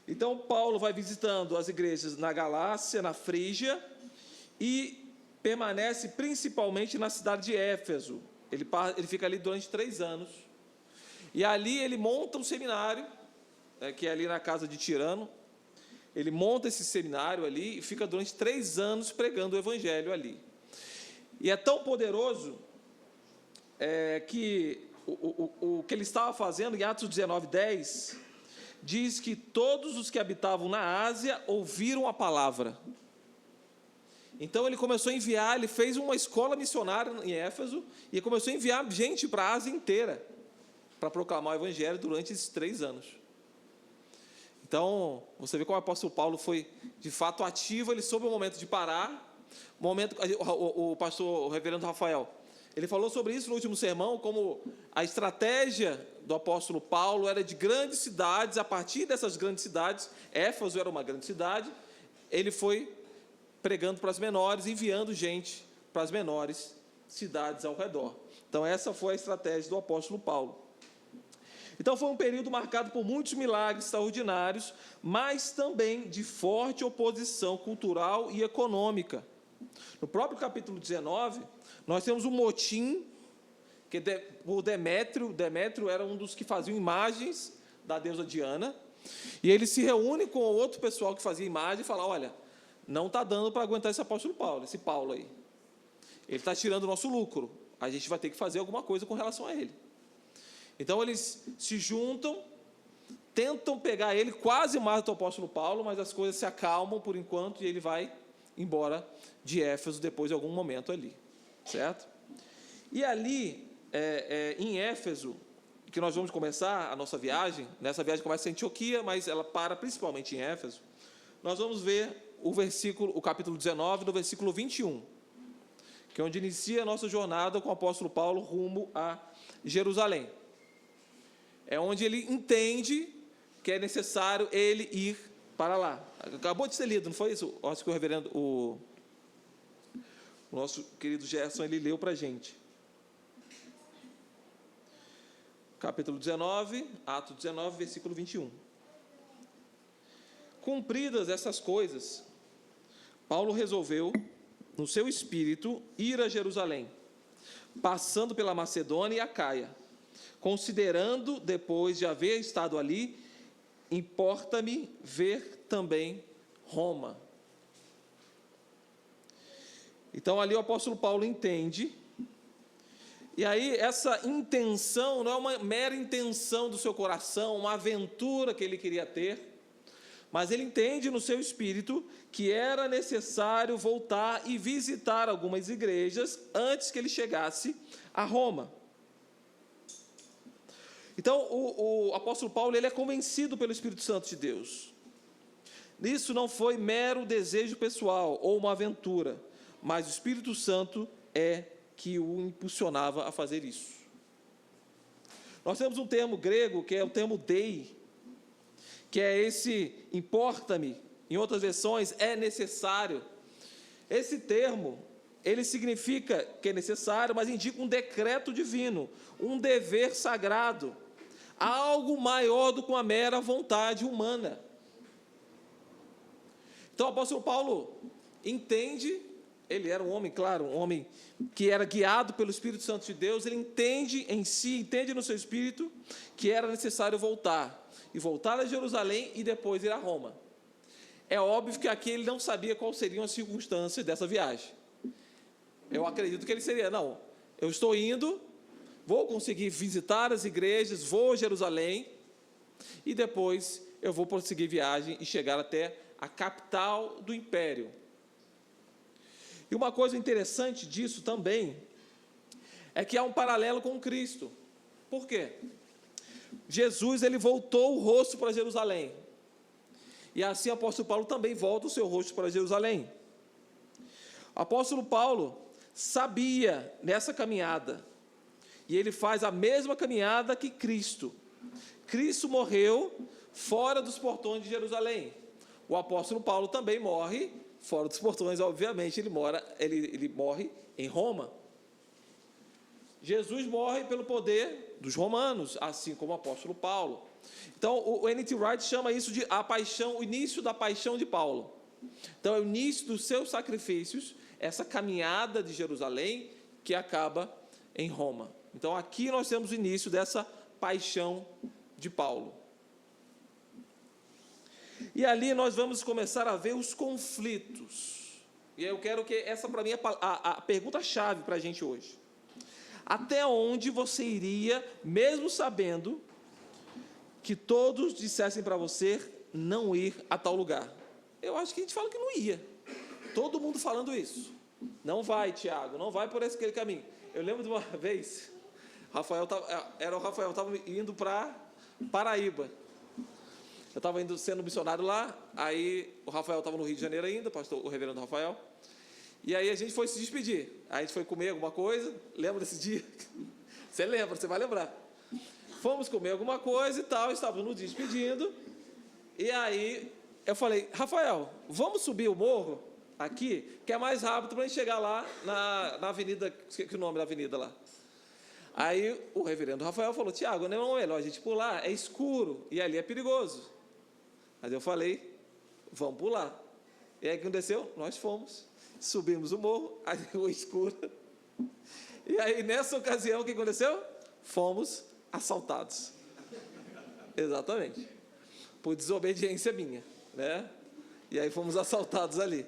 Então, Paulo vai visitando as igrejas na Galácia, na Frígia, e permanece principalmente na cidade de Éfeso. Ele fica ali durante 3 anos. E ali ele monta um seminário, que é ali na casa de Tirano. Ele monta esse seminário ali e fica durante 3 anos pregando o evangelho ali. E é tão poderoso que o que ele estava fazendo em Atos 19:10 diz que todos os que habitavam na Ásia ouviram a palavra. Então ele começou a enviar, ele fez uma escola missionária em Éfeso e começou a enviar gente para a Ásia inteira para proclamar o evangelho durante esses 3 anos. Então, você vê como o apóstolo Paulo foi, de fato, ativo. Ele soube o momento de parar. O reverendo Rafael, ele falou sobre isso no último sermão, como a estratégia do apóstolo Paulo era de grandes cidades. A partir dessas grandes cidades, Éfeso era uma grande cidade, ele foi pregando para as menores, enviando gente para as menores cidades ao redor. Então, essa foi a estratégia do apóstolo Paulo. Então, foi um período marcado por muitos milagres extraordinários, mas também de forte oposição cultural e econômica. No próprio capítulo 19, nós temos um motim que por Demétrio. Demétrio era um dos que faziam imagens da deusa Diana, e ele se reúne com outro pessoal que fazia imagem e fala: olha, não está dando para aguentar esse apóstolo Paulo, esse Paulo aí. Ele está tirando o nosso lucro, a gente vai ter que fazer alguma coisa com relação a ele. Então, eles se juntam, tentam pegar ele, quase matam o apóstolo Paulo, mas as coisas se acalmam por enquanto e ele vai embora de Éfeso depois de algum momento ali, certo? E ali, em Éfeso, que nós vamos começar a nossa viagem, nessa viagem começa em Antioquia, mas ela para principalmente em Éfeso. Nós vamos ver o capítulo 19, do versículo 21, que é onde inicia a nossa jornada com o apóstolo Paulo rumo a Jerusalém. É onde ele entende que é necessário ele ir para lá. Acabou de ser lido, não foi isso? Acho que o nosso querido Gerson, ele leu para a gente. Capítulo 19, Atos 19, versículo 21. Cumpridas essas coisas, Paulo resolveu, no seu espírito, ir a Jerusalém, passando pela Macedônia e Acaia, considerando, depois de haver estado ali, importa-me ver também Roma. Então, ali o apóstolo Paulo entende, e aí essa intenção não é uma mera intenção do seu coração, uma aventura que ele queria ter, mas ele entende no seu espírito que era necessário voltar e visitar algumas igrejas antes que ele chegasse a Roma. Então, o apóstolo Paulo, ele é convencido pelo Espírito Santo de Deus. Isso não foi mero desejo pessoal ou uma aventura, mas o Espírito Santo é que o impulsionava a fazer isso. Nós temos um termo grego, que é o termo dei, que é esse importa-me, em outras versões, é necessário. Esse termo, ele significa que é necessário, mas indica um decreto divino, um dever sagrado, algo maior do que uma mera vontade humana. Então, o apóstolo Paulo entende, ele era um homem, claro, um homem que era guiado pelo Espírito Santo de Deus, ele entende em si, entende no seu espírito, que era necessário voltar, e voltar a Jerusalém e depois ir a Roma. É óbvio que aqui ele não sabia quais seriam as circunstâncias dessa viagem. Eu acredito que ele seria, não, eu estou indo, vou conseguir visitar as igrejas, vou a Jerusalém, e depois eu vou prosseguir viagem e chegar até a capital do império. E uma coisa interessante disso também, é que há um paralelo com Cristo. Por quê? Jesus, ele voltou o rosto para Jerusalém, e assim o apóstolo Paulo também volta o seu rosto para Jerusalém. O apóstolo Paulo sabia nessa caminhada, e ele faz a mesma caminhada que Cristo. Cristo morreu fora dos portões de Jerusalém. O apóstolo Paulo também morre fora dos portões, obviamente, ele morre em Roma. Jesus morre pelo poder dos romanos, assim como o apóstolo Paulo. Então, o N.T. Wright chama isso de a paixão, o início da paixão de Paulo. Então, é o início dos seus sacrifícios, essa caminhada de Jerusalém que acaba em Roma. Então, aqui nós temos o início dessa paixão de Paulo. E ali nós vamos começar a ver os conflitos. E eu quero que essa, para mim, é a pergunta-chave para a gente hoje. Até onde você iria, mesmo sabendo que todos dissessem para você não ir a tal lugar? Eu acho que a gente fala que não ia. Todo mundo falando isso. Não vai, Tiago, não vai por aquele caminho. Eu lembro de uma vez, o Rafael estava indo para Paraíba. Eu estava sendo missionário lá, aí o Rafael estava no Rio de Janeiro ainda, o reverendo Rafael. E aí a gente foi se despedir. Aí a gente foi comer alguma coisa. Lembra desse dia? Você lembra, você vai lembrar. Fomos comer alguma coisa e tal, estávamos nos despedindo. E aí eu falei, Rafael, vamos subir o morro aqui, que é mais rápido para a gente chegar lá na avenida, que o nome da avenida lá. Aí o reverendo Rafael falou, Tiago, não é melhor a gente pular, é escuro e ali é perigoso. Mas eu falei, vamos pular. E aí o que aconteceu? Nós fomos, subimos o morro, aí ficou escuro. E aí nessa ocasião o que aconteceu? Fomos assaltados. Exatamente. Por desobediência minha, né? E aí fomos assaltados ali,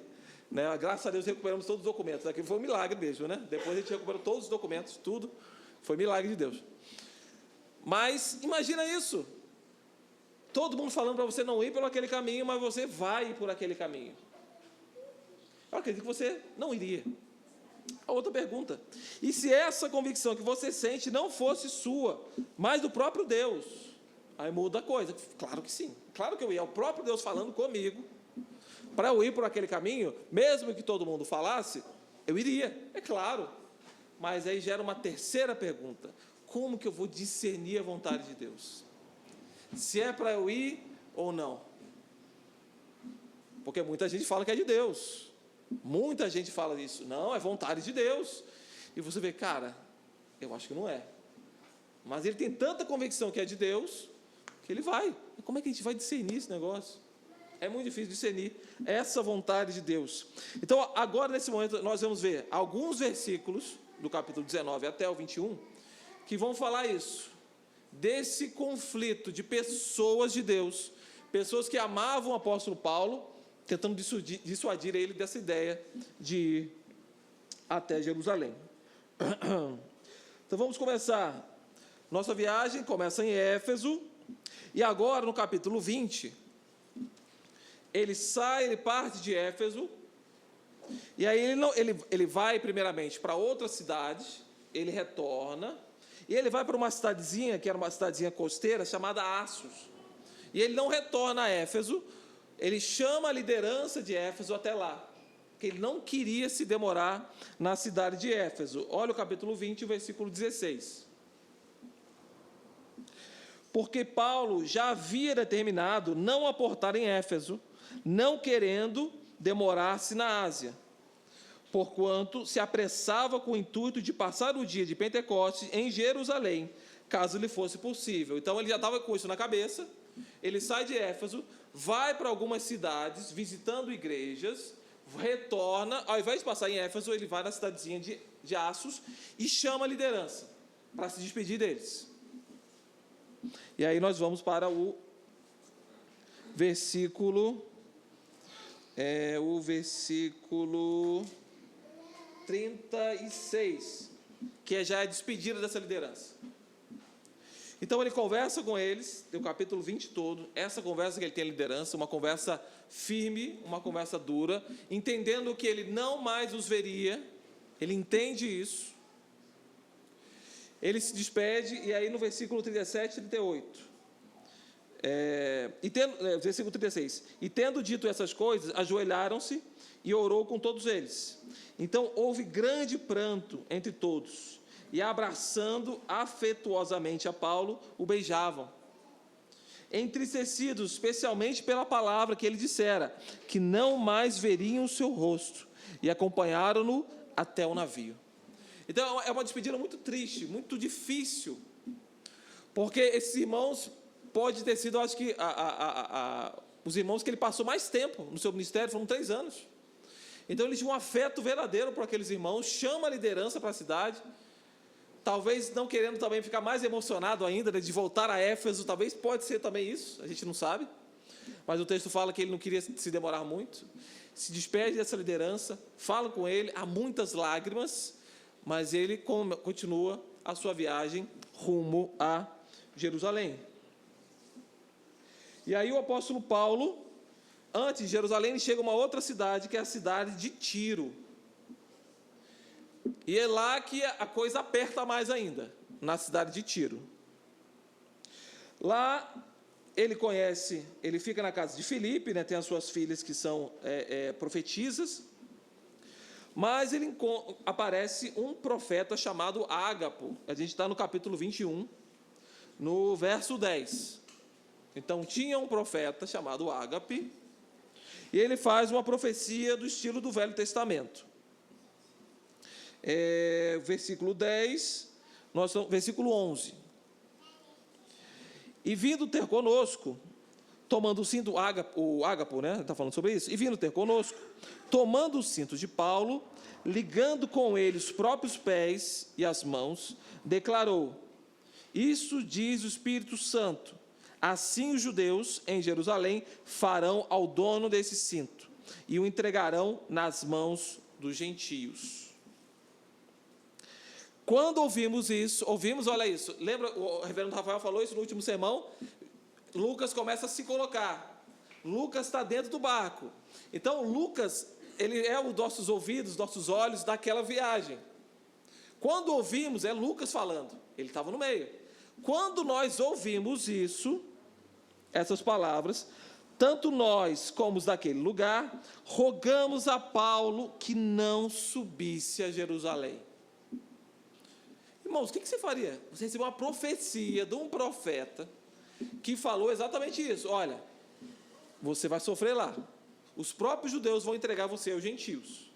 né? Graças a Deus recuperamos todos os documentos. Aqui foi um milagre mesmo, né? Depois a gente recuperou todos os documentos, tudo. Foi milagre de Deus. Mas imagina isso. Todo mundo falando para você não ir por aquele caminho, mas você vai por aquele caminho. Eu acredito que você não iria. A outra pergunta. E se essa convicção que você sente não fosse sua, mas do próprio Deus? Aí muda a coisa. Claro que sim. Claro que eu ia. É o próprio Deus falando comigo. Para eu ir por aquele caminho, mesmo que todo mundo falasse, eu iria. É claro. Mas aí gera uma terceira pergunta. Como que eu vou discernir a vontade de Deus? Se é para eu ir ou não? Porque muita gente fala que é de Deus. Muita gente fala isso. Não, é vontade de Deus. E você vê, cara, eu acho que não é. Mas ele tem tanta convicção que é de Deus, que ele vai. Como é que a gente vai discernir esse negócio? É muito difícil discernir essa vontade de Deus. Então, agora, nesse momento, nós vamos ver alguns versículos, do capítulo 19 até o 21, que vão falar isso. Desse conflito de pessoas de Deus, pessoas que amavam o apóstolo Paulo, tentando dissuadir ele dessa ideia de ir até Jerusalém. Então vamos começar. Nossa viagem começa em Éfeso, e agora no capítulo 20, ele parte de Éfeso, e aí ele vai primeiramente para outra cidade, ele retorna, e ele vai para uma cidadezinha, que era uma cidadezinha costeira, chamada Assos. E ele não retorna a Éfeso, ele chama a liderança de Éfeso até lá, porque ele não queria se demorar na cidade de Éfeso. Olha o capítulo 20, versículo 16. Porque Paulo já havia determinado não aportar em Éfeso, não querendo demorar-se na Ásia, porquanto se apressava com o intuito de passar o dia de Pentecostes em Jerusalém, caso lhe fosse possível. Então ele já estava com isso na cabeça, ele sai de Éfeso, vai para algumas cidades, visitando igrejas, retorna, ao invés de passar em Éfeso, ele vai na cidadezinha de Assos e chama a liderança para se despedir deles. E aí nós vamos para o versículo 36, que já é a despedida dessa liderança. Então ele conversa com eles, tem o capítulo 20 todo, essa conversa que ele tem a liderança, uma conversa firme, uma conversa dura, entendendo que ele não mais os veria, ele entende isso, ele se despede, e aí no versículo 37 e 38, versículo 36, e tendo dito essas coisas, ajoelharam-se e orou com todos eles. Então houve grande pranto entre todos, e abraçando afetuosamente a Paulo, o beijavam, entristecidos especialmente pela palavra que ele dissera, que não mais veriam o seu rosto, e acompanharam-no até o navio. Então, é uma despedida muito triste, muito difícil, porque esses irmãos, pode ter sido, acho que, os irmãos que ele passou mais tempo no seu ministério, foram 3 anos. Então, ele tinha um afeto verdadeiro por aqueles irmãos, chama a liderança para a cidade, talvez não querendo também ficar mais emocionado ainda, né, de voltar a Éfeso, talvez pode ser também isso, a gente não sabe, mas o texto fala que ele não queria se demorar muito, se despede dessa liderança, fala com ele, há muitas lágrimas, mas ele continua a sua viagem rumo a Jerusalém. E aí o apóstolo Paulo, antes de Jerusalém, ele chega a uma outra cidade, que é a cidade de Tiro. E é lá que a coisa aperta mais ainda, na cidade de Tiro. Lá ele fica na casa de Filipe, né, tem as suas filhas que são profetisas, mas aparece um profeta chamado Ágapo. A gente está no capítulo 21, no verso 10. Então, tinha um profeta chamado Ágape, e ele faz uma profecia do estilo do Velho Testamento. Versículo 10, versículo 11. E vindo ter conosco, tomando o cinto, o Ágapo, né, está falando sobre isso, e vindo ter conosco, tomando o cinto de Paulo, ligando com ele os próprios pés e as mãos, declarou: isso diz o Espírito Santo, assim os judeus em Jerusalém farão ao dono desse cinto, e o entregarão nas mãos dos gentios. Quando ouvimos isso, olha isso, lembra, o reverendo Rafael falou isso no último sermão, Lucas começa a se colocar, Lucas está dentro do barco, então Lucas, ele é os nossos ouvidos, nossos olhos daquela viagem. Quando ouvimos, é Lucas falando, ele estava no meio. Quando nós ouvimos isso, essas palavras, tanto nós como os daquele lugar, rogamos a Paulo que não subisse a Jerusalém. Irmãos, o que você faria? Você recebeu uma profecia de um profeta que falou exatamente isso. Olha, você vai sofrer lá. Os próprios judeus vão entregar você aos gentios.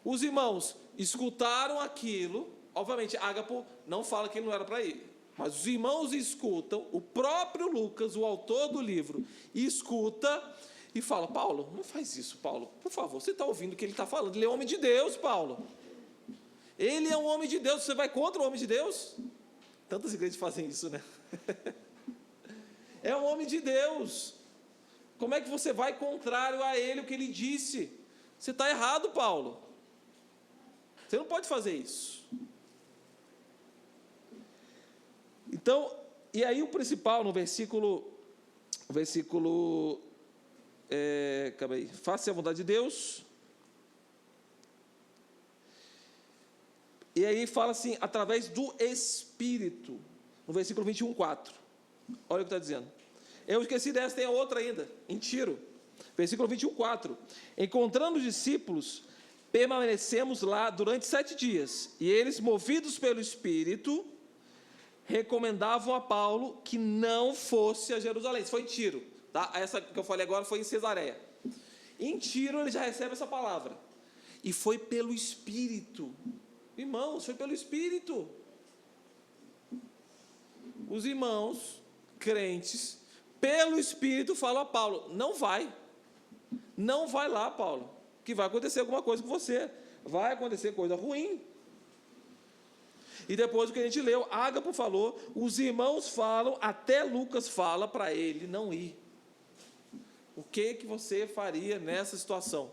Os irmãos escutaram aquilo. Obviamente, Ágapo não fala que ele não era para ir. Mas os irmãos escutam, o próprio Lucas, o autor do livro, escuta e fala: Paulo, não faz isso, Paulo. Por favor, você está ouvindo o que ele está falando. Ele é homem de Deus, Paulo. Ele é um homem de Deus, você vai contra o homem de Deus? Tantas igrejas fazem isso, né? É um homem de Deus. Como é que você vai contrário a ele, o que ele disse? Você está errado, Paulo. Você não pode fazer isso. Então, e aí o principal no versículo, calma aí, faça a vontade de Deus. E aí fala assim, através do Espírito, no versículo 21:4. Olha o que está dizendo. Eu esqueci dessa, tem a outra ainda, em Tiro. Versículo 21:4. Encontrando os discípulos, permanecemos lá durante 7 dias, e eles, movidos pelo Espírito, recomendavam a Paulo que não fosse a Jerusalém. Isso foi em Tiro, tá? Essa que eu falei agora foi em Cesareia. Em Tiro ele já recebe essa palavra. E foi pelo Espírito. Irmãos, foi pelo Espírito. Os irmãos crentes, pelo Espírito, falam a Paulo: não vai lá, Paulo, que vai acontecer alguma coisa com você, vai acontecer coisa ruim. E depois o que a gente leu, Ágapo falou, os irmãos falam, até Lucas fala para ele não ir. O que você faria nessa situação?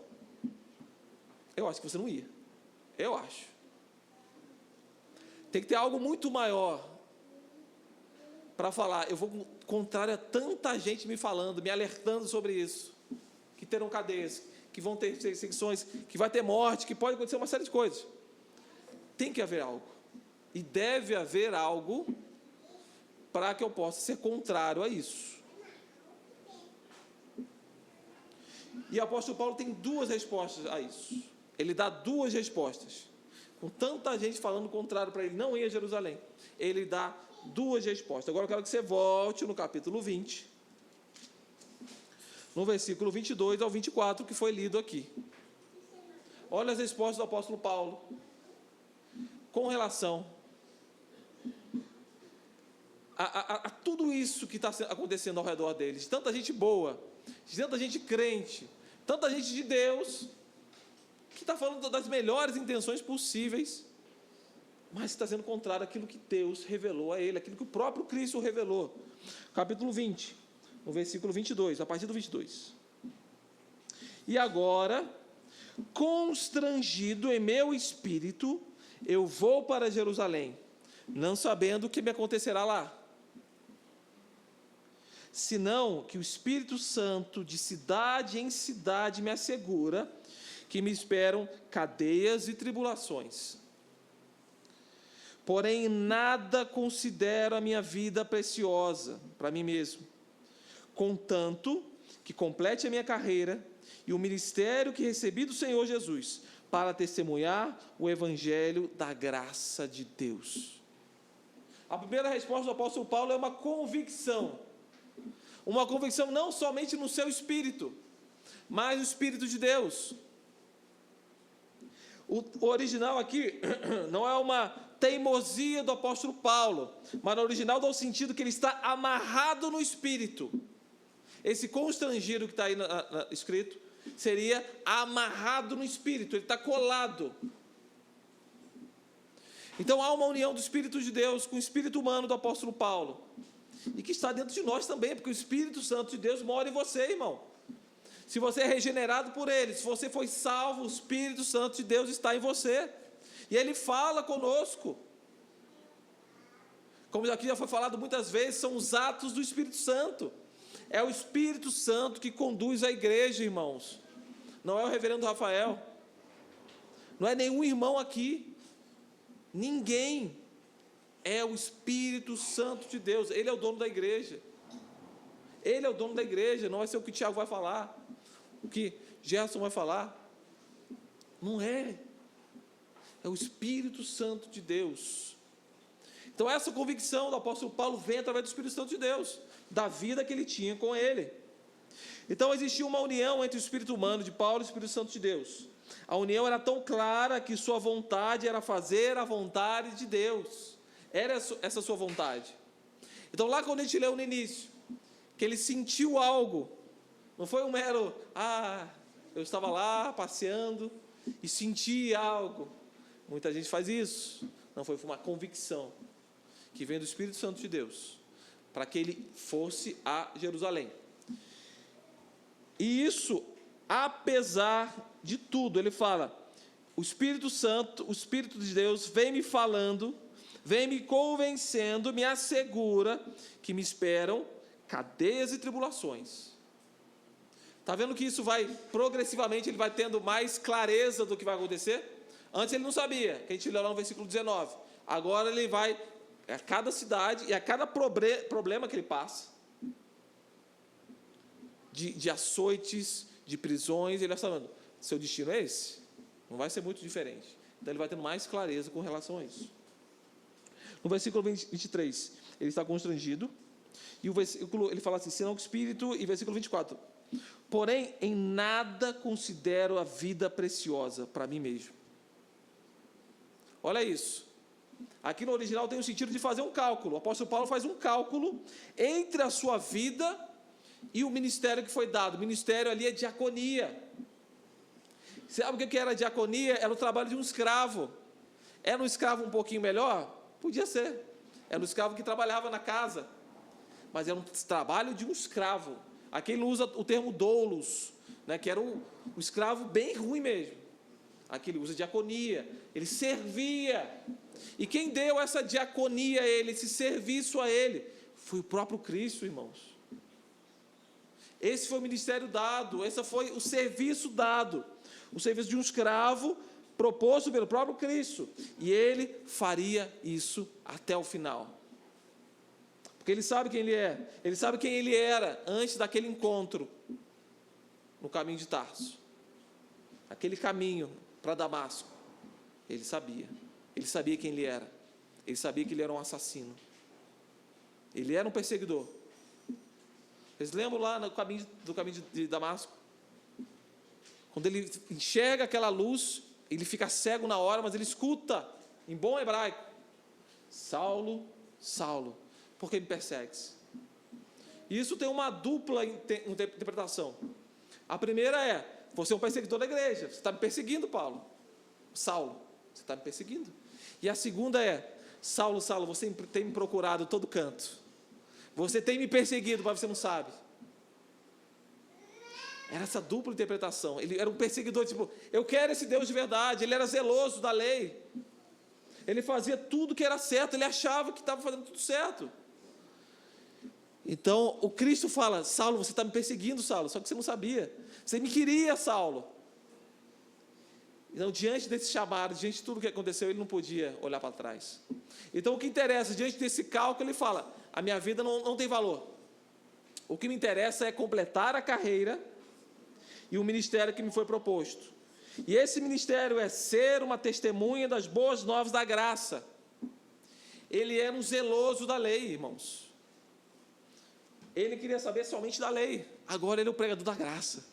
Eu acho que você não ia. Eu acho. Tem que ter algo muito maior para falar. Eu vou contrário a tanta gente me falando, me alertando sobre isso, que terão cadeias, que vão ter perseguições, que vai ter morte, que pode acontecer uma série de coisas. Tem que haver algo. E deve haver algo para que eu possa ser contrário a isso. E o apóstolo Paulo tem 2 respostas a isso. Ele dá 2 respostas. Com tanta gente falando contrário para ele não ir a Jerusalém, ele dá 2 respostas. Agora eu quero que você volte no capítulo 20, no versículo 22 ao 24, que foi lido aqui. Olha as respostas do apóstolo Paulo. com relação a tudo isso que está acontecendo ao redor deles, tanta gente boa, tanta gente crente, tanta gente de Deus, que está falando das melhores intenções possíveis, mas está sendo contrário àquilo que Deus revelou a ele, aquilo que o próprio Cristo revelou. Capítulo 20, no versículo 22, a partir do 22. E agora, constrangido em meu espírito, eu vou para Jerusalém, não sabendo o que me acontecerá lá, senão que o Espírito Santo de cidade em cidade me assegura que me esperam cadeias e tribulações. Porém, nada considero a minha vida preciosa para mim mesmo, contanto que complete a minha carreira e o ministério que recebi do Senhor Jesus, para testemunhar o evangelho da graça de Deus. A primeira resposta do apóstolo Paulo é uma convicção não somente no seu espírito, mas no Espírito de Deus. O original aqui não é uma teimosia do apóstolo Paulo, mas no original dá o sentido que ele está amarrado no espírito. Esse constrangido que está aí escrito seria amarrado no espírito, ele está colado. Então há uma união do Espírito de Deus com o espírito humano do apóstolo Paulo, e que está dentro de nós também, porque o Espírito Santo de Deus mora em você, irmão. Se você é regenerado por Ele, se você foi salvo, o Espírito Santo de Deus está em você, e Ele fala conosco. Como aqui já foi falado muitas vezes, são os atos do Espírito Santo. É o Espírito Santo que conduz a igreja, irmãos. Não é o reverendo Rafael, não é nenhum irmão aqui, ninguém. É o Espírito Santo de Deus. Ele é o dono da igreja. Ele é o dono da igreja. Não vai ser o que o Tiago vai falar, o que Gerson vai falar. Não é. É o Espírito Santo de Deus. Então essa convicção do apóstolo Paulo vem através do Espírito Santo de Deus, da vida que ele tinha com ele. Então existia uma união entre o espírito humano de Paulo e o Espírito Santo de Deus. A união era tão clara que sua vontade era fazer a vontade de Deus. Era essa sua vontade. Então lá quando a gente leu no início, que ele sentiu algo, não foi um mero, eu estava lá passeando e senti algo. Muita gente faz isso. Não, foi uma convicção que vem do Espírito Santo de Deus, para que ele fosse a Jerusalém. E isso, apesar de tudo, ele fala, o Espírito Santo, o Espírito de Deus vem me falando, vem me convencendo, me assegura que me esperam cadeias e tribulações. Está vendo que isso vai, progressivamente, ele vai tendo mais clareza do que vai acontecer? Antes ele não sabia, que a gente leu lá no versículo 19. Agora ele vai, a cada cidade e a cada problema que ele passa, de açoites, de prisões, ele vai falando, seu destino é esse? Não vai ser muito diferente. Então ele vai tendo mais clareza com relação a isso. No versículo 23, ele está constrangido, e o versículo, ele fala assim, senão que o Espírito, e versículo 24, porém, em nada considero a vida preciosa para mim mesmo. Olha isso. Aqui no original tem o sentido de fazer um cálculo. O apóstolo Paulo faz um cálculo entre a sua vida e o ministério que foi dado. O ministério ali é diaconia. Sabe o que era diaconia? Era o trabalho de um escravo. Era um escravo um pouquinho melhor? Podia ser. Era um escravo que trabalhava na casa. Mas era um trabalho de um escravo. Aqui ele usa o termo doulos, né, que era um escravo bem ruim mesmo. Aqui ele usa diaconia. Ele servia. E quem deu essa diaconia a ele, esse serviço a ele, foi o próprio Cristo, irmãos. Esse foi o ministério dado, esse foi o serviço dado. O serviço de um escravo proposto pelo próprio Cristo. E ele faria isso até o final. Porque ele sabe quem ele é. Ele sabe quem ele era antes daquele encontro no caminho de Tarso. Aquele caminho para Damasco. Ele sabia. Ele sabia quem ele era. Ele sabia que ele era um assassino. Ele era um perseguidor. Vocês lembram lá no caminho de Damasco? Quando ele enxerga aquela luz, ele fica cego na hora, mas ele escuta em bom hebraico: Saulo, Saulo, por que me persegues? E isso tem uma dupla interpretação. A primeira é: você é um perseguidor da igreja, você está me perseguindo, Saulo, você está me perseguindo. E a segunda é: Saulo, Saulo, você tem me procurado todo canto, você tem me perseguido, mas você não sabe. Era essa dupla interpretação. Ele era um perseguidor, tipo, eu quero esse Deus de verdade. Ele era zeloso da lei, ele fazia tudo que era certo, ele achava que estava fazendo tudo certo. Então o Cristo fala: Saulo, você está me perseguindo, Saulo, só que você não sabia, você me queria, Saulo. Então, diante desse chamado, diante de tudo que aconteceu, ele não podia olhar para trás. Então, o que interessa, diante desse cálculo, ele fala: a minha vida não tem valor. O que me interessa é completar a carreira e o ministério que me foi proposto. E esse ministério é ser uma testemunha das boas novas da graça. Ele era um zeloso da lei, irmãos. Ele queria saber somente da lei. Agora ele é o pregador da graça.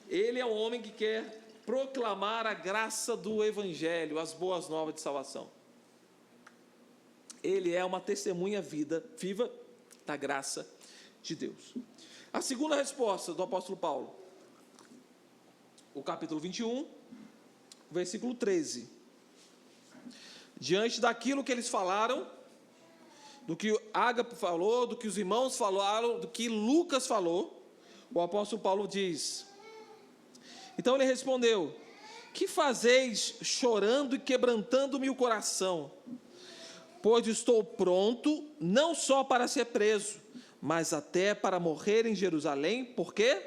Ele é um homem que quer proclamar a graça do Evangelho, as boas novas de salvação. Ele é uma testemunha viva da graça de Deus. A segunda resposta do apóstolo Paulo, o capítulo 21, versículo 13. Diante daquilo que eles falaram, do que Ágape falou, do que os irmãos falaram, do que Lucas falou, o apóstolo Paulo diz: então ele respondeu: que fazeis chorando e quebrantando-me o coração? Pois estou pronto, não só para ser preso, mas até para morrer em Jerusalém. Por quê?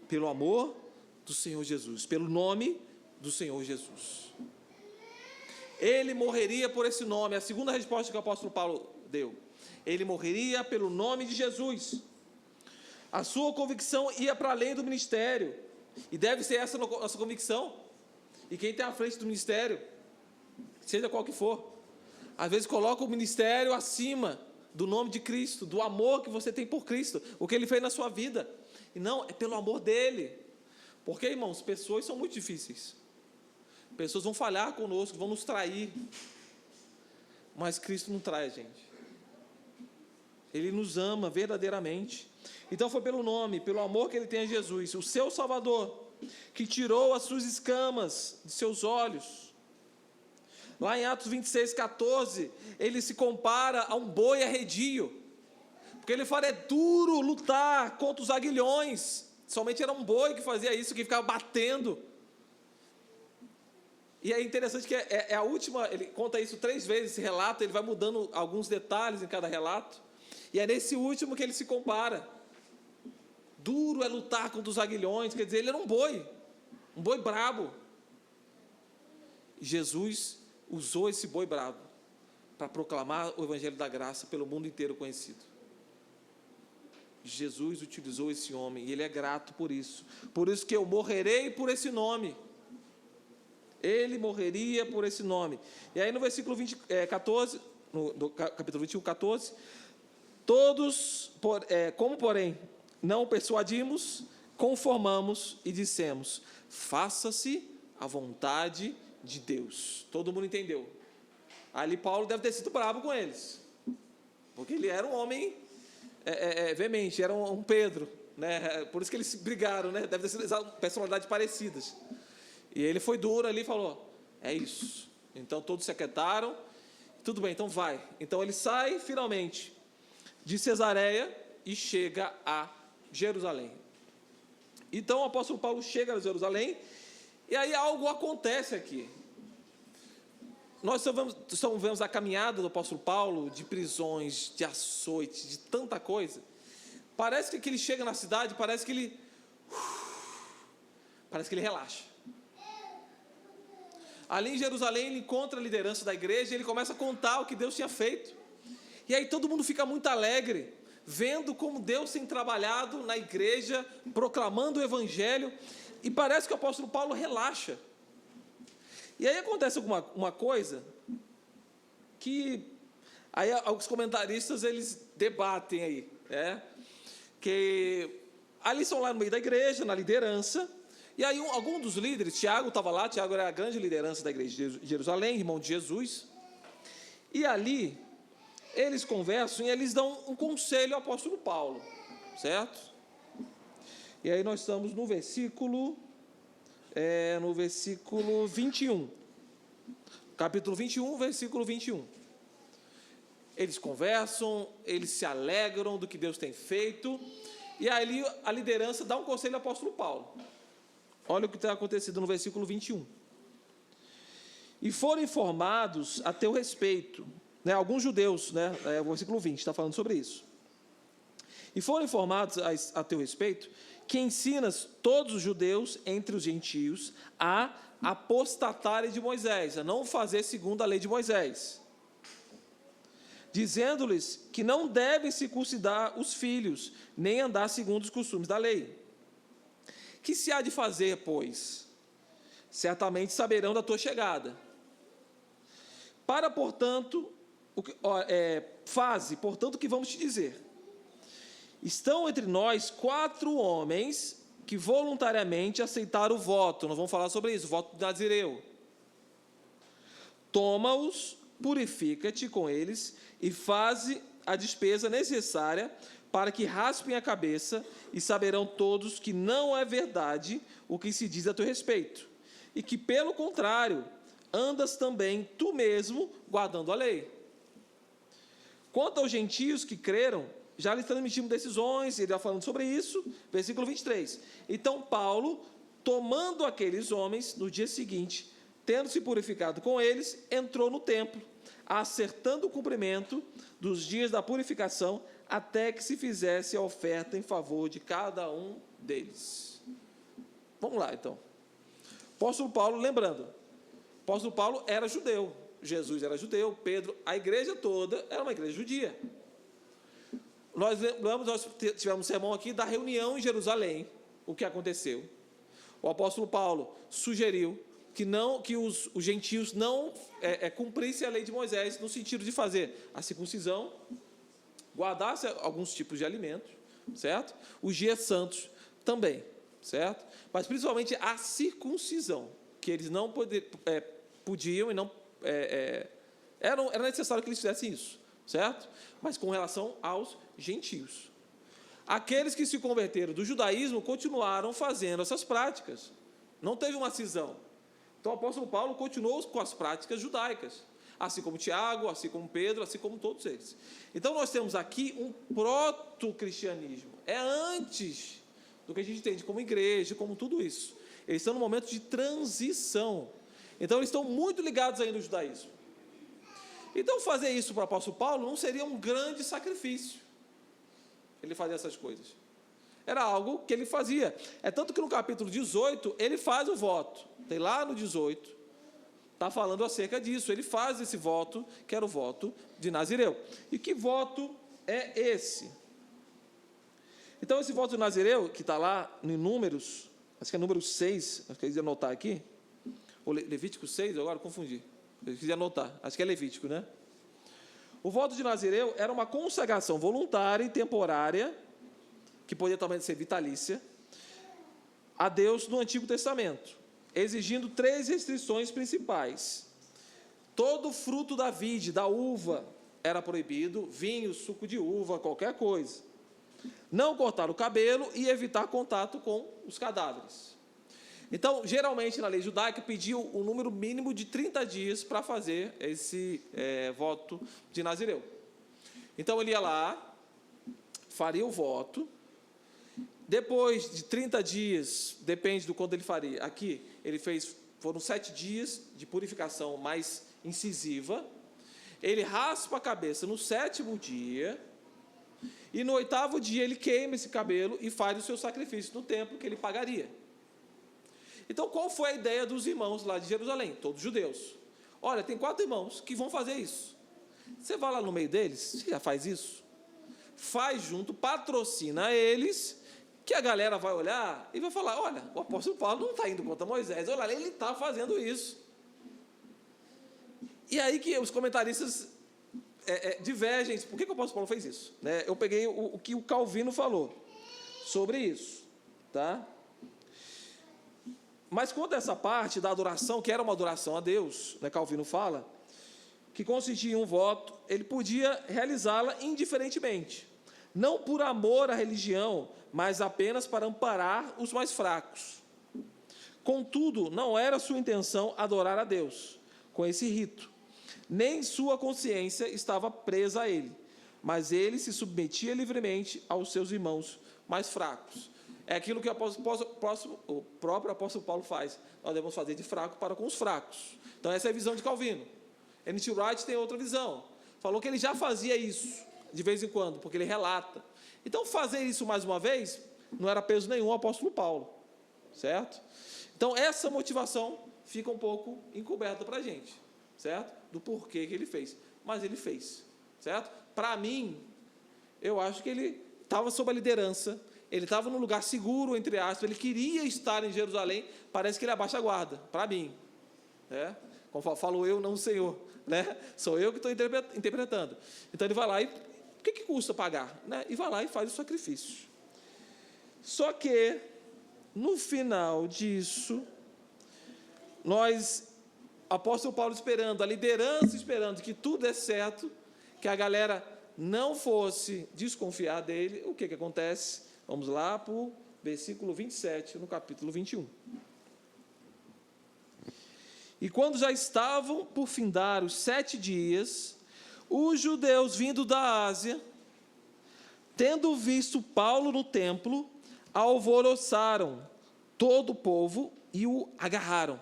Pelo amor do Senhor Jesus, pelo nome do Senhor Jesus. Ele morreria por esse nome. A segunda resposta que o apóstolo Paulo deu: ele morreria pelo nome de Jesus. A sua convicção ia para além do ministério, e deve ser essa a nossa convicção. E quem está à frente do ministério, seja qual que for, às vezes coloca o ministério acima do nome de Cristo, do amor que você tem por Cristo, o que Ele fez na sua vida. E não, é pelo amor dEle. Porque, irmãos, pessoas são muito difíceis. Pessoas vão falhar conosco, vão nos trair. Mas Cristo não trai a gente. Ele nos ama verdadeiramente. Então foi pelo nome, pelo amor que Ele tem a Jesus, o seu Salvador, que tirou as suas escamas de seus olhos. Lá em Atos 26, 14, ele se compara a um boi arredio, porque ele fala: é duro lutar contra os aguilhões. Somente era um boi que fazia isso, que ficava batendo. E é interessante que é a última, ele conta isso 3 vezes, esse relato, ele vai mudando alguns detalhes em cada relato, e é nesse último que ele se compara. Duro é lutar contra os aguilhões, quer dizer, ele era um boi brabo. Jesus usou esse boi brabo para proclamar o Evangelho da graça pelo mundo inteiro conhecido. Jesus utilizou esse homem, e Ele é grato por isso. Por isso que eu morrerei por esse nome. Ele morreria por esse nome. E aí no versículo 14, no capítulo 21, 14, todos, como porém não persuadimos, conformamos e dissemos: faça-se a vontade de Deus. Todo mundo entendeu. Ali Paulo deve ter sido bravo com eles, porque ele era um homem veemente, era um Pedro, né? Por isso que eles brigaram, né? Deve ter sido personalidades parecidas. E ele foi duro ali e falou: é isso. Então todos se aquietaram. Tudo bem, então vai. Então ele sai finalmente de Cesareia e chega a Jerusalém. Então o apóstolo Paulo chega a Jerusalém, e aí algo acontece aqui. Nós só vemos a caminhada do apóstolo Paulo, de prisões, de açoites, de tanta coisa. Parece que ele chega na cidade, parece que ele relaxa. Ali em Jerusalém ele encontra a liderança da igreja, e ele começa a contar o que Deus tinha feito. E aí todo mundo fica muito alegre, vendo como Deus tem trabalhado na igreja, proclamando o Evangelho, e parece que o apóstolo Paulo relaxa. E aí acontece uma coisa que aí alguns comentaristas eles debatem aí, que ali são lá no meio da igreja, na liderança, E aí algum dos líderes, Tiago estava lá, Tiago era a grande liderança da igreja de Jerusalém, irmão de Jesus, e ali eles conversam e eles dão um conselho ao apóstolo Paulo, certo? E aí nós estamos no versículo 21, capítulo 21, versículo 21. Eles conversam, eles se alegram do que Deus tem feito, e aí a liderança dá um conselho ao apóstolo Paulo. Olha o que está acontecendo no versículo 21. E foram informados a teu respeito, né, alguns judeus, né, o versículo 20 está falando sobre isso. E foram informados a teu respeito que ensinas todos os judeus entre os gentios a apostatarem de Moisés, a não fazer segundo a lei de Moisés, dizendo-lhes que não devem circuncidar os filhos, nem andar segundo os costumes da lei. Que se há de fazer, pois? Certamente saberão da tua chegada. Portanto, o que vamos te dizer. Estão entre nós 4 homens que voluntariamente aceitaram o voto. Nós vamos falar sobre isso, o voto de Nazireu. Toma-os, purifica-te com eles e faze a despesa necessária para que raspem a cabeça, e saberão todos que não é verdade o que se diz a teu respeito, e que, pelo contrário, andas também tu mesmo guardando a lei. Quanto aos gentios que creram, já lhes transmitimos decisões, ele está falando sobre isso, versículo 23. Então Paulo, tomando aqueles homens, no dia seguinte, tendo se purificado com eles, entrou no templo, acertando o cumprimento dos dias da purificação, até que se fizesse a oferta em favor de cada um deles. Vamos lá, então. Apóstolo Paulo, lembrando, apóstolo Paulo era judeu, Jesus era judeu, Pedro, a igreja toda era uma igreja judia. Nós tivemos um sermão aqui da reunião em Jerusalém, o que aconteceu. O apóstolo Paulo sugeriu que os gentios não cumprissem a lei de Moisés, no sentido de fazer a circuncisão, guardasse alguns tipos de alimentos, certo? Os dias santos também, certo? Mas principalmente a circuncisão, que eles não podiam e não... era necessário que eles fizessem isso, certo? Mas com relação aos gentios. Aqueles que se converteram do judaísmo continuaram fazendo essas práticas. Não teve uma cisão. Então o apóstolo Paulo continuou com as práticas judaicas, assim como Tiago, assim como Pedro, assim como todos eles. Então nós temos aqui um proto-cristianismo. É antes do que a gente entende como igreja, como tudo isso. Eles estão num momento de transição. Então eles estão muito ligados ainda ao judaísmo. Então fazer isso para o apóstolo Paulo não seria um grande sacrifício. Ele fazia essas coisas. Era algo que ele fazia. É tanto que no capítulo 18, ele faz o voto. Tem lá no 18, está falando acerca disso. Ele faz esse voto, que era o voto de Nazireu. E que voto é esse? Então, esse voto de Nazireu, que está lá em Números, acho que é número 6, acho que eu queria anotar aqui, ou Levítico 6, agora confundi. Eu queria anotar, acho que é Levítico, né? O voto de Nazireu era uma consagração voluntária e temporária, que podia também ser vitalícia, a Deus no Antigo Testamento, exigindo 3 restrições principais. Todo fruto da vide, da uva, era proibido, vinho, suco de uva, qualquer coisa. Não cortar o cabelo e evitar contato com os cadáveres. Então, geralmente, na lei judaica, pediu um número mínimo de 30 dias para fazer esse voto de Nazireu. Então, ele ia lá, faria o voto. Depois de 30 dias, depende do quanto ele faria. Aqui, foram 7 dias de purificação mais incisiva. Ele raspa a cabeça no 7º dia. E no 8º dia, ele queima esse cabelo e faz o seu sacrifício no templo que ele pagaria. Então, qual foi a ideia dos irmãos lá de Jerusalém? Todos judeus. Olha, tem 4 irmãos que vão fazer isso. Você vai lá no meio deles, você já faz isso? Faz junto, patrocina eles, que a galera vai olhar e vai falar, olha, o apóstolo Paulo não está indo contra Moisés, olha, ele está fazendo isso. E aí que os comentaristas divergem, por que o apóstolo Paulo fez isso? Né? Eu peguei o que o Calvino falou sobre isso, tá? Mas quanto a essa parte da adoração, que era uma adoração a Deus, né, Calvino fala, que consistia em um voto, ele podia realizá-la indiferentemente, não por amor à religião, mas apenas para amparar os mais fracos. Contudo, não era sua intenção adorar a Deus com esse rito, nem sua consciência estava presa a ele, mas ele se submetia livremente aos seus irmãos mais fracos. É aquilo que o próprio apóstolo Paulo faz. Nós devemos fazer de fraco para com os fracos. Então, essa é a visão de Calvino. N.T. Wright tem outra visão. Falou que ele já fazia isso, de vez em quando, porque ele relata. Então, fazer isso mais uma vez, não era peso nenhum ao apóstolo Paulo. Certo? Então, essa motivação fica um pouco encoberta para a gente. Certo? Do porquê que ele fez. Mas ele fez. Certo? Para mim, eu acho que ele estava sob a liderança, ele estava num lugar seguro, entre aspas, ele queria estar em Jerusalém, parece que ele abaixa a guarda, para mim. Né? Como falo eu, não o Senhor. Né? Sou eu que estou interpretando. Então ele vai lá e, o que custa pagar? Né? E vai lá e faz o sacrifício. Só que, no final disso, apóstolo Paulo esperando, a liderança esperando que tudo dê certo, que a galera não fosse desconfiar dele, o que acontece? Vamos lá para o versículo 27, no capítulo 21. E quando já estavam por findar os 7 dias, os judeus vindo da Ásia, tendo visto Paulo no templo, alvoroçaram todo o povo e o agarraram,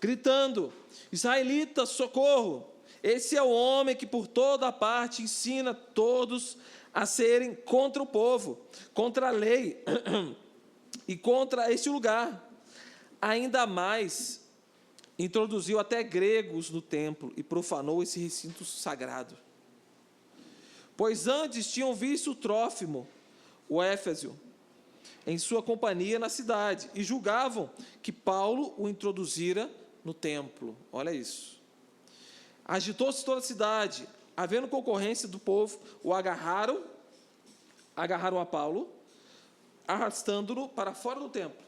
gritando: israelita, socorro! Esse é o homem que por toda parte ensina todos a serem contra o povo, contra a lei e contra este lugar. Ainda mais, introduziu até gregos no templo e profanou esse recinto sagrado. Pois antes tinham visto Trófimo, o Éfeso, em sua companhia na cidade, e julgavam que Paulo o introduzira no templo. Olha isso. Agitou-se toda a cidade. Havendo concorrência do povo, o agarraram a Paulo, arrastando-no para fora do templo.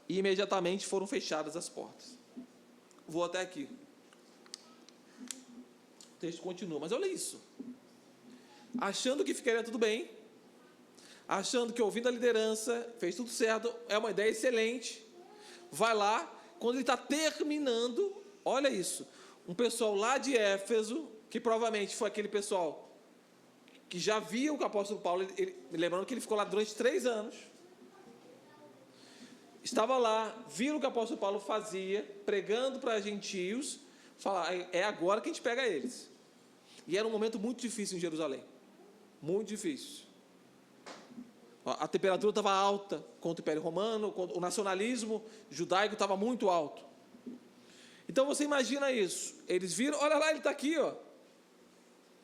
E imediatamente foram fechadas as portas. Vou até aqui. O texto continua, mas olha isso. Achando que ficaria tudo bem, achando que ouvindo a liderança, fez tudo certo, é uma ideia excelente, vai lá, quando ele está terminando, olha isso, um pessoal lá de Éfeso, que provavelmente foi aquele pessoal que já via o apóstolo Paulo, lembrando que ele ficou lá durante 3 anos, estava lá, viram o que o apóstolo Paulo fazia, pregando para gentios, falar, é agora que a gente pega eles. E era um momento muito difícil em Jerusalém, muito difícil. A temperatura estava alta contra o Império Romano, o nacionalismo judaico estava muito alto. Então você imagina isso, eles viram, olha lá, ele está aqui, ó.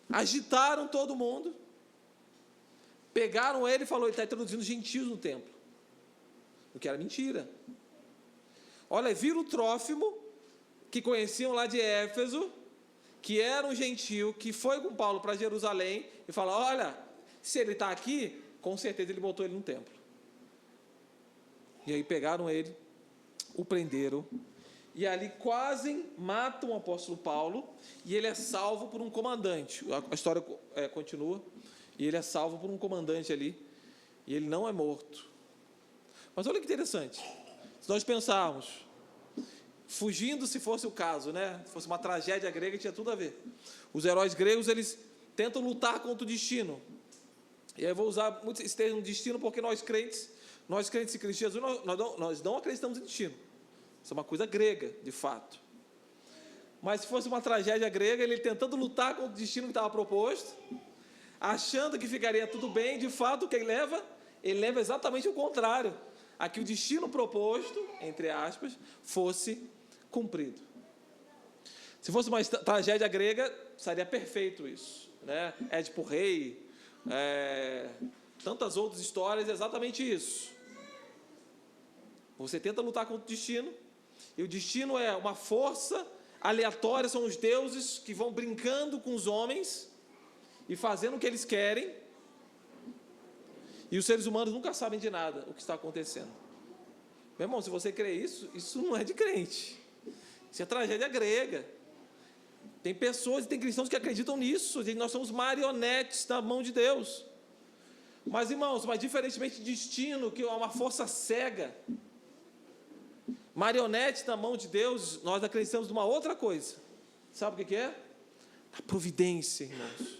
Agitaram todo mundo, pegaram ele e falou, ele está introduzindo gentios no templo, o que era mentira. Olha, viram o Trófimo, que conheciam lá de Éfeso, que era um gentio, que foi com Paulo para Jerusalém, e falaram, olha, se ele está aqui, com certeza ele botou ele no templo. E aí pegaram ele, o prenderam, e ali quase matam o apóstolo Paulo, e ele é salvo por um comandante. A história continua, e ele é salvo por um comandante ali, e ele não é morto. Mas olha que interessante, se nós pensarmos, fugindo se fosse o caso, né? Se fosse uma tragédia grega, tinha tudo a ver. Os heróis gregos, eles tentam lutar contra o destino. E aí eu vou usar muito esse termo destino, porque nós crentes e cristãos, nós não acreditamos em destino. Isso é uma coisa grega, de fato. Mas se fosse uma tragédia grega, ele tentando lutar contra o destino que estava proposto, achando que ficaria tudo bem, de fato, o que ele leva? Ele leva exatamente o contrário, a que o destino proposto, entre aspas, fosse cumprido. Se fosse uma tragédia grega, seria perfeito isso, né? Édipo Rei, tantas outras histórias, exatamente isso. Você tenta lutar contra o destino, e o destino é uma força aleatória, são os deuses que vão brincando com os homens e fazendo o que eles querem, e os seres humanos nunca sabem de nada o que está acontecendo. Meu irmão, se você crê isso, isso não é de crente. Isso é tragédia grega. Tem pessoas e tem cristãos que acreditam nisso. Nós somos marionetes da mão de Deus. Mas, irmãos, diferentemente de destino, que é uma força cega, marionete na mão de Deus, nós acreditamos numa outra coisa. Sabe o que é? A providência, irmãos.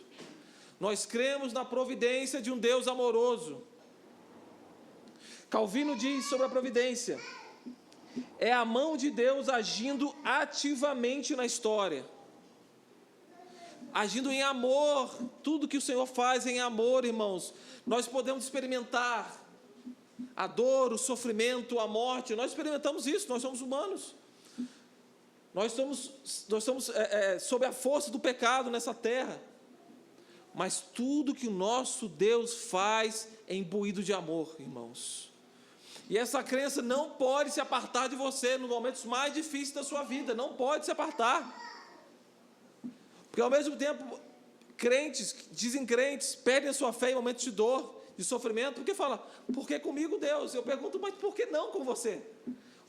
Nós cremos na providência de um Deus amoroso. Calvino diz sobre a providência: é a mão de Deus agindo ativamente na história, agindo em amor. Tudo que o Senhor faz em amor, irmãos. Nós podemos experimentar a dor, o sofrimento, a morte. Nós experimentamos isso, nós somos humanos. Nós estamos sob a força do pecado nessa terra. Mas tudo que o nosso Deus faz é imbuído de amor, irmãos. E essa crença não pode se apartar de você nos momentos mais difíceis da sua vida. Não pode se apartar. Porque ao mesmo tempo, crentes, desencrentes, perdem a sua fé em momentos de dor, de sofrimento, porque fala: por que comigo, Deus? Eu pergunto: mas por que não com você?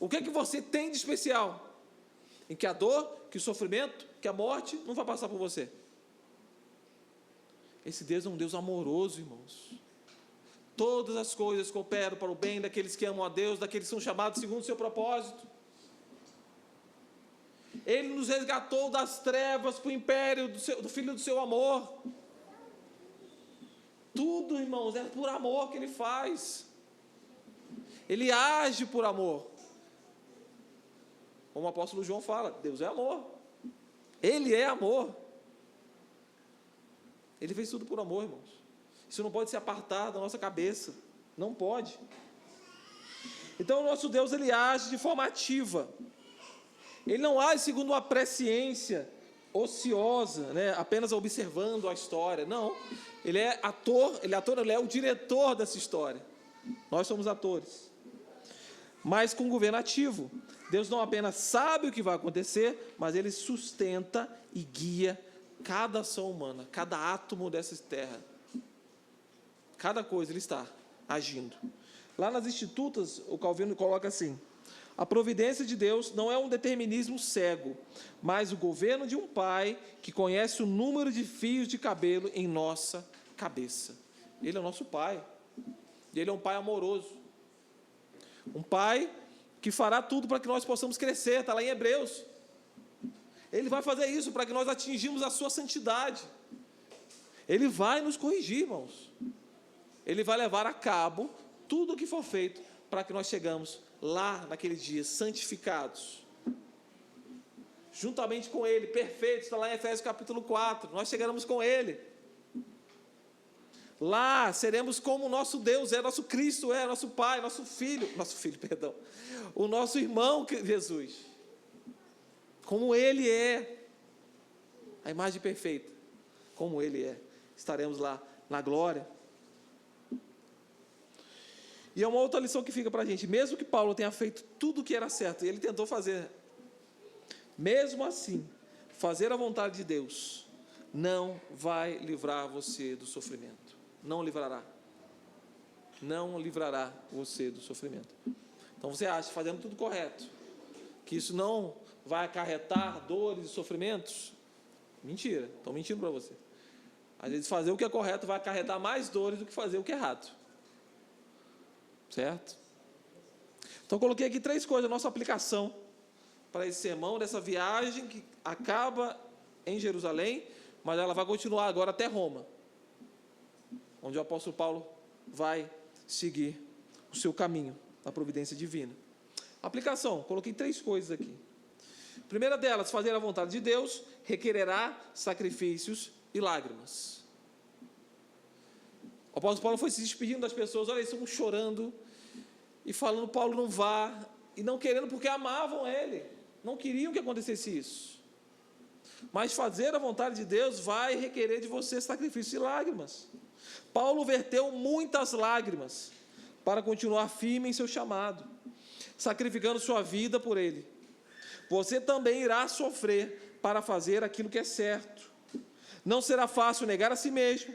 O que é que você tem de especial? Em que a dor, que o sofrimento, que a morte não vai passar por você. Esse Deus é um Deus amoroso, irmãos. Todas as coisas cooperam para o bem daqueles que amam a Deus, daqueles que são chamados segundo o seu propósito. Ele nos resgatou das trevas para o império do Filho do seu amor. Tudo, irmãos, é por amor que Ele faz. Ele age por amor. Como o apóstolo João fala, Deus é amor. Ele é amor. Ele fez tudo por amor, irmãos. Isso não pode se apartar da nossa cabeça. Não pode. Então o nosso Deus, Ele age de forma ativa. Ele não age segundo uma presciência ociosa, apenas observando a história. Não. Ele é ator, ele é o diretor dessa história. Nós somos atores. Mas com governo ativo. Deus não apenas sabe o que vai acontecer, mas Ele sustenta e guia cada ação humana, cada átomo dessa terra. Cada coisa Ele está agindo. Lá nas Institutas, o Calvino coloca assim: a providência de Deus não é um determinismo cego, mas o governo de um pai que conhece o número de fios de cabelo em nossa cabeça. Ele é o nosso pai. E Ele é um pai amoroso. Um pai que fará tudo para que nós possamos crescer. Está lá em Hebreus. Ele vai fazer isso para que nós atingimos a sua santidade. Ele vai nos corrigir, irmãos. Ele vai levar a cabo tudo o que for feito para que nós chegamos lá naquele dia, santificados, juntamente com Ele, perfeitos. Está lá em Efésios capítulo 4, nós chegaremos com Ele, lá seremos como o nosso Deus é, nosso Cristo é, nosso Pai, nosso filho, o nosso irmão Jesus, como Ele é, a imagem perfeita, como Ele é, estaremos lá na glória. E é uma outra lição que fica para a gente. Mesmo que Paulo tenha feito tudo o que era certo, e ele tentou fazer, mesmo assim, fazer a vontade de Deus não vai livrar você do sofrimento. Não livrará. Não livrará você do sofrimento. Então você acha, fazendo tudo correto, que isso não vai acarretar dores e sofrimentos? Mentira, estão mentindo para você. Às vezes fazer o que é correto vai acarretar mais dores do que fazer o que é errado. Certo? Então coloquei aqui 3 coisas, a nossa aplicação para esse sermão, dessa viagem que acaba em Jerusalém, mas ela vai continuar agora até Roma, onde o apóstolo Paulo vai seguir o seu caminho da providência divina. Aplicação, coloquei 3 coisas aqui. A primeira delas, fazer a vontade de Deus requererá sacrifícios e lágrimas. O apóstolo Paulo foi se despedindo das pessoas, olha, eles estão chorando e falando: Paulo, não vá, e não querendo, porque amavam ele, não queriam que acontecesse isso. Mas fazer a vontade de Deus vai requerer de você sacrifício e lágrimas. Paulo verteu muitas lágrimas para continuar firme em seu chamado, sacrificando sua vida por ele. Você também irá sofrer para fazer aquilo que é certo. Não será fácil negar a si mesmo,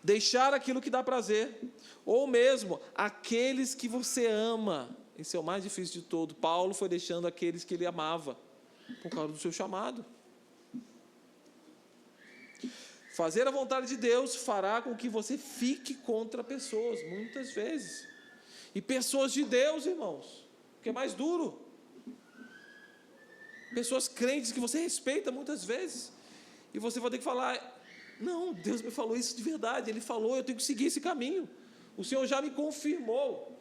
deixar aquilo que dá prazer, ou mesmo aqueles que você ama. esse é o mais difícil de todo. Paulo foi deixando aqueles que ele amava, por causa do seu chamado. Fazer a vontade de Deus fará com que você fique contra pessoas, muitas vezes. E pessoas de Deus, irmãos, que é mais duro. Pessoas crentes que você respeita muitas vezes. E você vai ter que falar, não, Deus me falou isso de verdade, Ele falou, eu tenho que seguir esse caminho. O Senhor já me confirmou.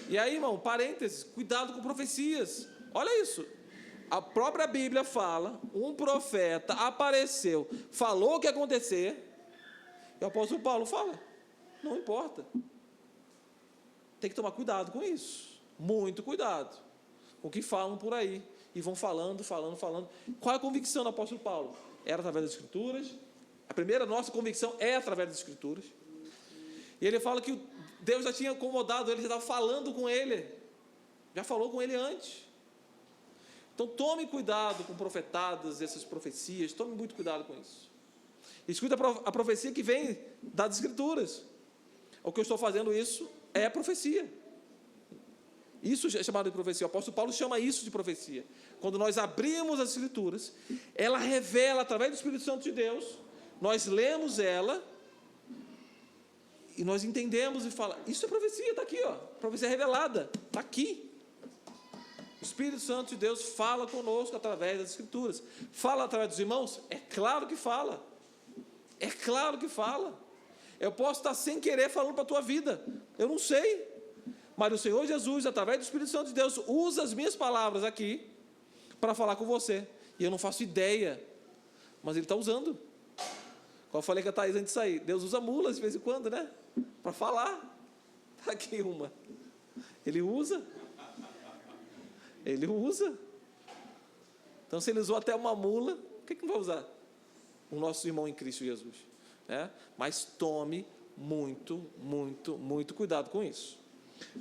E aí, irmão, parênteses, cuidado com profecias. Olha isso. A própria Bíblia fala, um profeta apareceu, falou o que ia acontecer, e o apóstolo Paulo fala, não importa. Tem que tomar cuidado com isso. Muito cuidado com o que falam por aí. E vão falando. Qual é a convicção do apóstolo Paulo? Era através das Escrituras. A primeira nossa convicção é através das Escrituras. E ele fala que Deus já tinha acomodado ele, já estava falando com ele. Já falou com ele antes. Então tome cuidado com profetadas, essas profecias. Tome muito cuidado com isso. Escuta a profecia que vem das Escrituras. O que eu estou fazendo isso é profecia. Isso é chamado de profecia. O apóstolo Paulo chama isso de profecia. Quando nós abrimos as Escrituras, ela revela através do Espírito Santo de Deus, nós lemos ela e nós entendemos e fala, isso é profecia, está aqui, ó, profecia revelada, está aqui. O Espírito Santo de Deus fala conosco através das Escrituras. Fala através dos irmãos? É claro que fala. É claro que fala. Eu posso estar sem querer falando para a tua vida, eu não sei. Mas o Senhor Jesus, através do Espírito Santo de Deus, usa as minhas palavras aqui para falar com você. E eu não faço ideia, mas Ele está usando. Como eu falei com a Thaís antes de sair, Deus usa mulas de vez em quando, né? Para falar. Está aqui uma. Ele usa. Ele usa. Então, se Ele usou até uma mula, o que não vai usar? O nosso irmão em Cristo Jesus. Né? Mas tome muito cuidado com isso.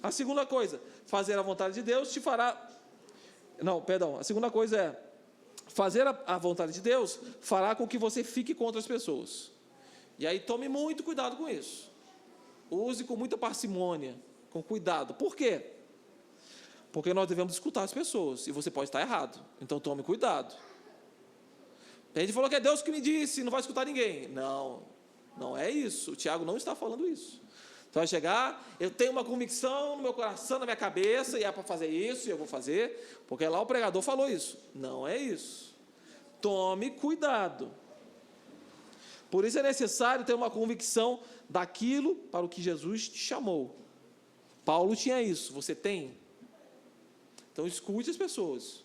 A segunda coisa, fazer a vontade de Deus te fará... a segunda coisa é, fazer a vontade de Deus fará com que você fique contra as pessoas. E aí tome muito cuidado com isso. Use com muita parcimônia, com cuidado. Por quê? Porque nós devemos escutar as pessoas, e você pode estar errado. Então tome cuidado. A gente falou que é Deus que me disse, não vai escutar ninguém. Não é isso. O Tiago não está falando isso. Então vai chegar, eu tenho uma convicção no meu coração, na minha cabeça, e é para fazer isso, e eu vou fazer, porque lá o pregador falou isso. Não é isso. Tome cuidado. Por isso é necessário ter uma convicção daquilo para o que Jesus te chamou. Paulo tinha isso, você tem? Então escute as pessoas,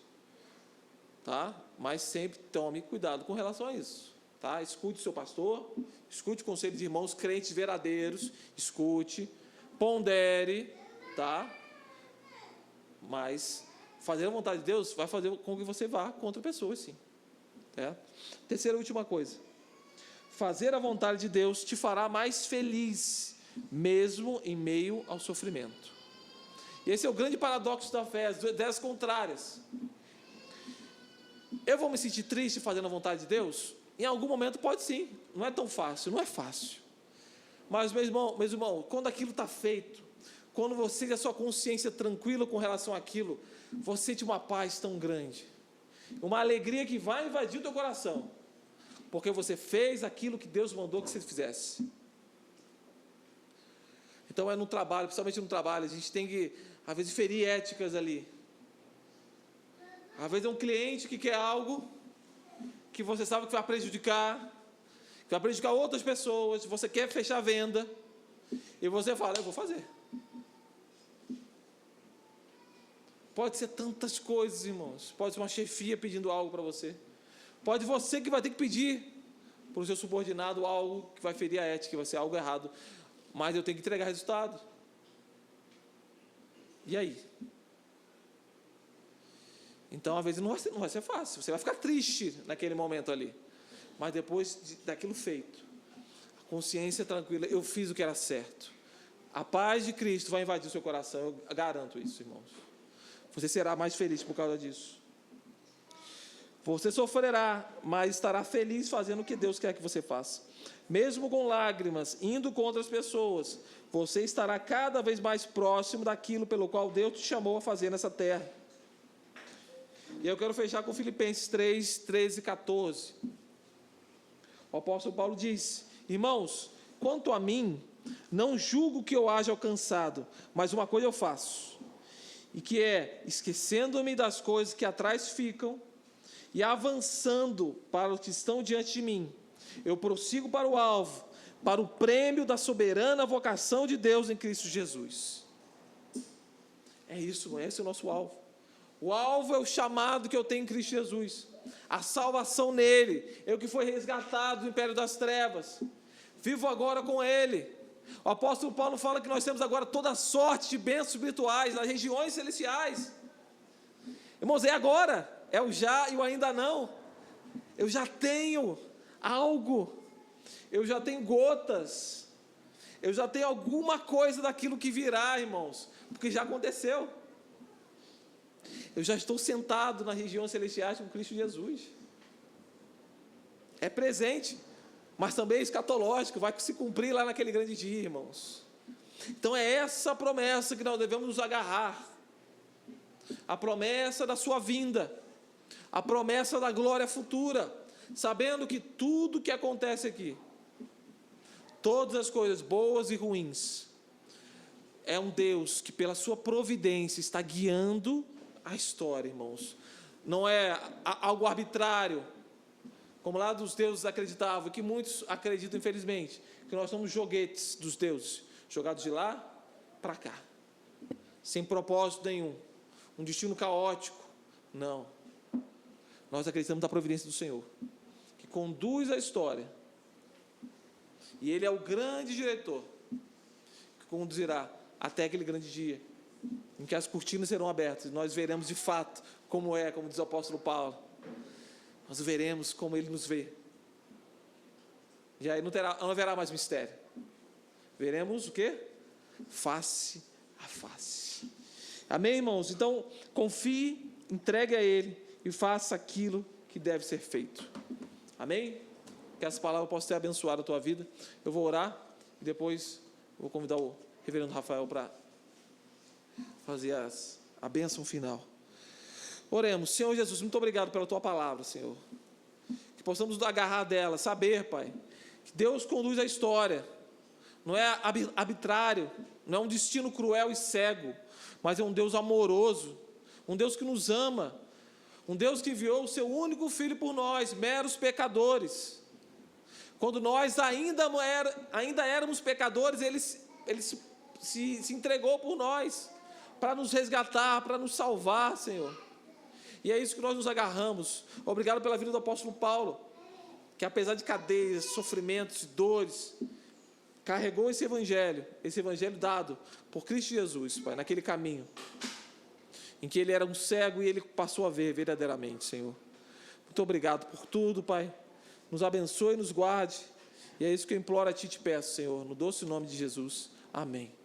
tá? Mas sempre tome cuidado com relação a isso. Tá? Escute o seu pastor, escute o conselho de irmãos crentes verdadeiros, escute, pondere, tá? Mas fazer a vontade de Deus vai fazer com que você vá contra pessoas, sim. Terceira e última coisa, fazer a vontade de Deus te fará mais feliz, mesmo em meio ao sofrimento. E esse é o grande paradoxo da fé, as ideias contrárias. Eu vou me sentir triste fazendo a vontade de Deus? Em algum momento pode sim, não é tão fácil, não é fácil. Mas, meu irmão, quando aquilo está feito, quando você tem a sua consciência tranquila com relação àquilo, você sente uma paz tão grande, uma alegria que vai invadir o teu coração, porque você fez aquilo que Deus mandou que você fizesse. Então é no trabalho, principalmente no trabalho, a gente tem que, às vezes, ferir éticas ali. Às vezes é um cliente que quer algo que você sabe que vai prejudicar outras pessoas, você quer fechar a venda, e você fala, eu vou fazer. Pode ser tantas coisas, irmãos. Pode ser uma chefia pedindo algo para você. Pode você que vai ter que pedir para o seu subordinado algo que vai ferir a ética, que vai ser algo errado. Mas eu tenho que entregar resultado. E aí? Então, às vezes, não vai ser fácil. Você vai ficar triste naquele momento ali. Mas depois daquilo feito, a consciência tranquila, eu fiz o que era certo. A paz de Cristo vai invadir o seu coração, eu garanto isso, irmãos. Você será mais feliz por causa disso. Você sofrerá, mas estará feliz fazendo o que Deus quer que você faça. Mesmo com lágrimas, indo contra as pessoas, você estará cada vez mais próximo daquilo pelo qual Deus te chamou a fazer nessa terra. E eu quero fechar com Filipenses 3, 13 e 14. O apóstolo Paulo diz: irmãos, quanto a mim, não julgo que eu haja alcançado, mas uma coisa eu faço, e que é, esquecendo-me das coisas que atrás ficam, e avançando para os que estão diante de mim, eu prossigo para o alvo, para o prêmio da soberana vocação de Deus em Cristo Jesus. É isso, esse é o nosso alvo. O alvo é o chamado que eu tenho em Cristo Jesus, a salvação nele, eu que fui resgatado do império das trevas, vivo agora com ele. O apóstolo Paulo fala que nós temos agora toda sorte de bênçãos espirituais nas regiões celestiais. Irmãos, é agora, é o já e o ainda não. Eu já tenho algo, eu já tenho gotas, eu já tenho alguma coisa daquilo que virá, irmãos, porque já aconteceu. Eu já estou sentado nas regiões celestiais com Cristo Jesus. É presente, mas também é escatológico, vai se cumprir lá naquele grande dia, irmãos. Então é essa promessa que nós devemos nos agarrar. A promessa da sua vinda, a promessa da glória futura, sabendo que tudo que acontece aqui, todas as coisas boas e ruins, é um Deus que pela sua providência está guiando a história, irmãos. Não é algo arbitrário, como lá dos deuses acreditavam, que muitos acreditam, infelizmente, que nós somos joguetes dos deuses, jogados de lá para cá, sem propósito nenhum, um destino caótico. Não. Nós acreditamos na providência do Senhor, que conduz a história, e Ele é o grande diretor, que conduzirá até aquele grande dia, em que as cortinas serão abertas, e nós veremos de fato como é, como diz o apóstolo Paulo, nós veremos como Ele nos vê, e aí não haverá mais mistério, veremos o quê? Face a face. Amém, irmãos? Então, confie, entregue a Ele, e faça aquilo que deve ser feito. Amém? Que essa palavra possa ter abençoado a tua vida. Eu vou orar e depois vou convidar o reverendo Rafael para fazer a bênção final. Oremos. Senhor Jesus, muito obrigado pela tua palavra, Senhor. Que possamos nos agarrar dela, saber, Pai, que Deus conduz a história. Não é arbitrário, não é um destino cruel e cego, mas é um Deus amoroso, um Deus que nos ama, um Deus que enviou o seu único Filho por nós, meros pecadores. Quando nós ainda éramos pecadores, Ele se entregou por nós, para nos resgatar, para nos salvar, Senhor. E é isso que nós nos agarramos. Obrigado pela vida do apóstolo Paulo, que apesar de cadeias, sofrimentos e dores, carregou esse evangelho dado por Cristo Jesus, Pai, naquele caminho em que ele era um cego e ele passou a ver verdadeiramente, Senhor. Muito obrigado por tudo, Pai. Nos abençoe e nos guarde. E é isso que eu imploro a Ti e te peço, Senhor, no doce nome de Jesus. Amém.